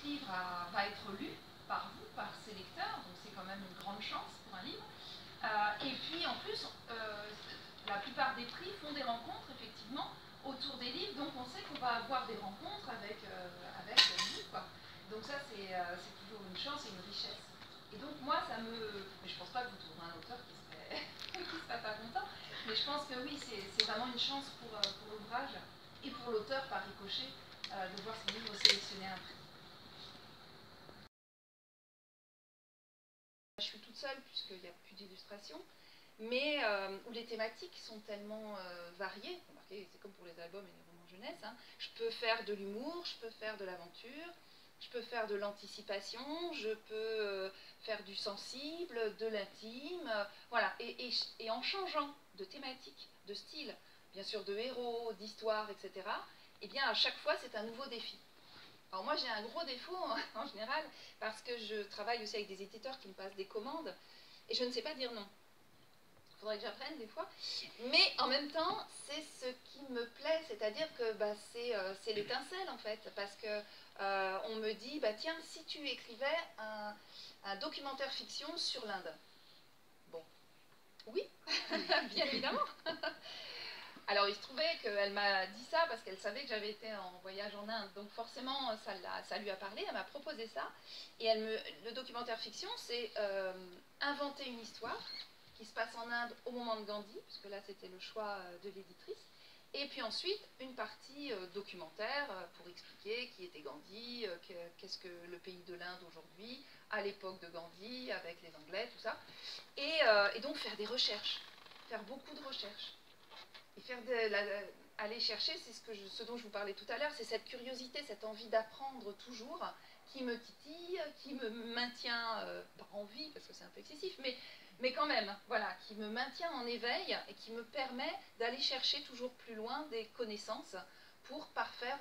votre livre va être lu par vous, par ses lecteurs, donc c'est quand même une grande chance pour un livre. Et puis en plus, la plupart des prix font des rencontres effectivement autour des livres, donc on sait qu'on va avoir des rencontres avec le livre, quoi. Donc ça c'est toujours une chance et une richesse. Et donc moi ça me... Mais je pense pas que vous trouverez un auteur qui serait, qui serait pas content, mais je pense que oui, c'est vraiment une chance pour l'ouvrage et pour l'auteur par ricochet de voir son livre sélectionner un prix. Je suis toute seule puisqu'il n'y a plus d'illustrations, mais où les thématiques sont tellement variées. Remarquez, c'est comme pour les albums et les romans jeunesse. Hein. Je peux faire de l'humour, je peux faire de l'aventure, je peux faire de l'anticipation, je peux faire du sensible, de l'intime, voilà. Et en changeant de thématique, de style, bien sûr de héros, d'histoire, etc., eh bien à chaque fois c'est un nouveau défi. Alors moi j'ai un gros défaut en général parce que je travaille aussi avec des éditeurs qui me passent des commandes et je ne sais pas dire non. Il faudrait que j'apprenne des fois. Mais en même temps c'est ce qui me plaît, c'est-à-dire que bah, c'est l'étincelle en fait. Parce que on me dit, bah, tiens, si tu écrivais un documentaire fiction sur l'Inde. Bon, oui, bien évidemment. Alors il se trouvait qu'elle m'a dit ça parce qu'elle savait que j'avais été en voyage en Inde, donc forcément ça lui a parlé, elle m'a proposé ça, et le documentaire fiction c'est inventer une histoire qui se passe en Inde au moment de Gandhi, puisque là c'était le choix de l'éditrice, et puis ensuite une partie documentaire pour expliquer qui était Gandhi, qu'est-ce que le pays de l'Inde aujourd'hui, à l'époque de Gandhi, avec les Anglais, tout ça, et donc faire des recherches, faire beaucoup de recherches. Et aller chercher, c'est ce dont je vous parlais tout à l'heure, c'est cette curiosité, cette envie d'apprendre toujours, qui me titille, qui me maintient, pas en vie, parce que c'est un peu excessif, mais quand même, voilà, qui me maintient en éveil et qui me permet d'aller chercher toujours plus loin des connaissances pour parfaire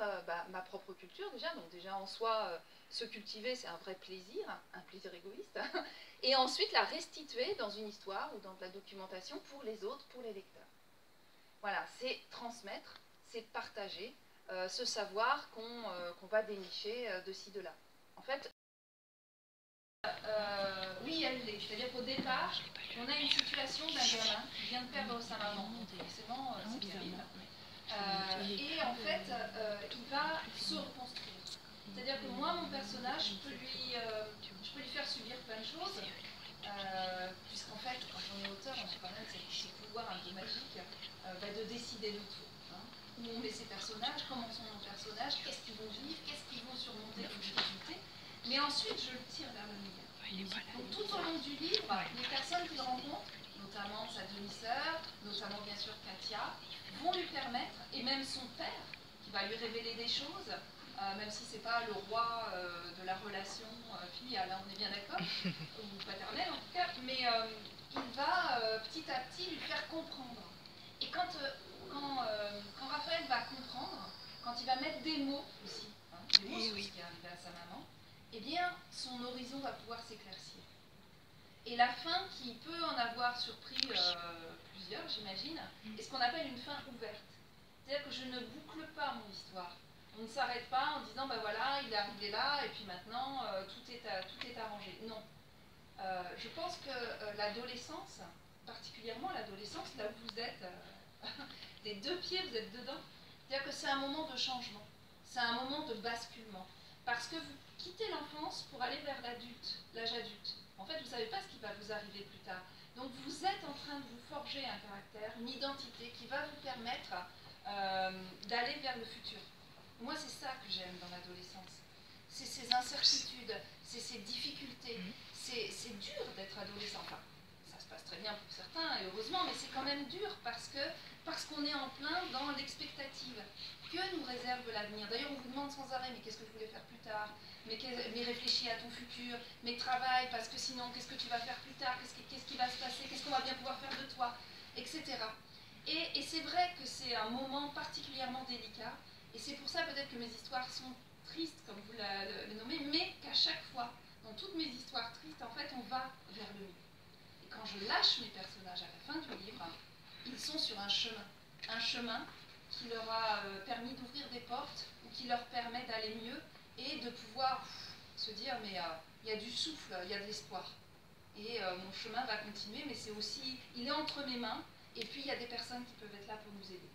ma propre culture déjà. Donc déjà en soi, se cultiver, c'est un vrai plaisir égoïste, et ensuite la restituer dans une histoire ou dans de la documentation pour les autres, pour les lecteurs. Voilà, c'est transmettre, c'est partager ce savoir qu'on va dénicher de ci, de là. En fait, oui, elle l'est. C'est-à-dire qu'au départ, on a une situation d'un gamin qui vient de perdre sa maman. Forcément, c'est terrible. Et en fait, il va se reconstruire. C'est-à-dire que moi, mon personnage, je peux lui faire subir plein de choses. Puisqu'en fait, quand on est auteur, on a quand même ce pouvoir un peu magique de décider de tout. Hein. Où on met ses personnages, comment sont nos personnages, qu'est-ce qu'ils vont vivre, qu'est-ce qu'ils vont surmonter comme difficulté. Mais ensuite, je le tire vers le milieu. Donc tout au long du livre, les personnes qu'il rencontre, notamment sa demi-sœur, notamment bien sûr Katia, vont lui permettre, et même son père, qui va lui révéler des choses, même si ce n'est pas le roi de la relation filiale, hein, on est bien d'accord, ou paternelle en tout cas, mais il va petit à petit lui faire comprendre. Et quand Raphaël va comprendre, quand il va mettre des mots aussi, hein, des mots sur ce qui est arrivé à sa maman, eh bien son horizon va pouvoir s'éclaircir. Et la fin qui peut en avoir surpris plusieurs, j'imagine, est ce qu'on appelle une fin ouverte. C'est-à-dire que je ne boucle pas mon histoire. On ne s'arrête pas en disant, ben voilà, il est arrivé là, et puis maintenant, tout est arrangé. Non. Je pense que l'adolescence, particulièrement l'adolescence, là où vous êtes, des deux pieds, vous êtes dedans, c'est-à-dire que c'est un moment de changement, c'est un moment de basculement. Parce que vous quittez l'enfance pour aller vers l'âge adulte. En fait, vous ne savez pas ce qui va vous arriver plus tard. Donc vous êtes en train de vous forger un caractère, une identité qui va vous permettre d'aller vers le futur. Moi, c'est ça que j'aime dans l'adolescence. C'est ces incertitudes, c'est ces difficultés. C'est dur d'être adolescent. Enfin, ça se passe très bien pour certains, et heureusement, mais c'est quand même dur parce qu'on est en plein dans l'expectative. Que nous réserve l'avenir? D'ailleurs, on vous demande sans arrêt, mais qu'est-ce que tu voulais faire plus tard? Mais réfléchis à ton futur, mais travaille, parce que sinon, qu'est-ce que tu vas faire plus tard? Qu'est-ce qui va se passer? Qu'est-ce qu'on va bien pouvoir faire de toi? Etc. Et c'est vrai que c'est un moment particulièrement délicat, et c'est pour ça peut-être que mes histoires sont tristes, comme vous le nommez, mais qu'à chaque fois, dans toutes mes histoires tristes, en fait, on va vers le milieu. Et quand je lâche mes personnages à la fin du livre, ils sont sur un chemin qui leur a permis d'ouvrir des portes ou qui leur permet d'aller mieux et de pouvoir se dire mais il y a du souffle, il y a de l'espoir. Et mon chemin va continuer, mais c'est aussi, il est entre mes mains, et puis il y a des personnes qui peuvent être là pour nous aider.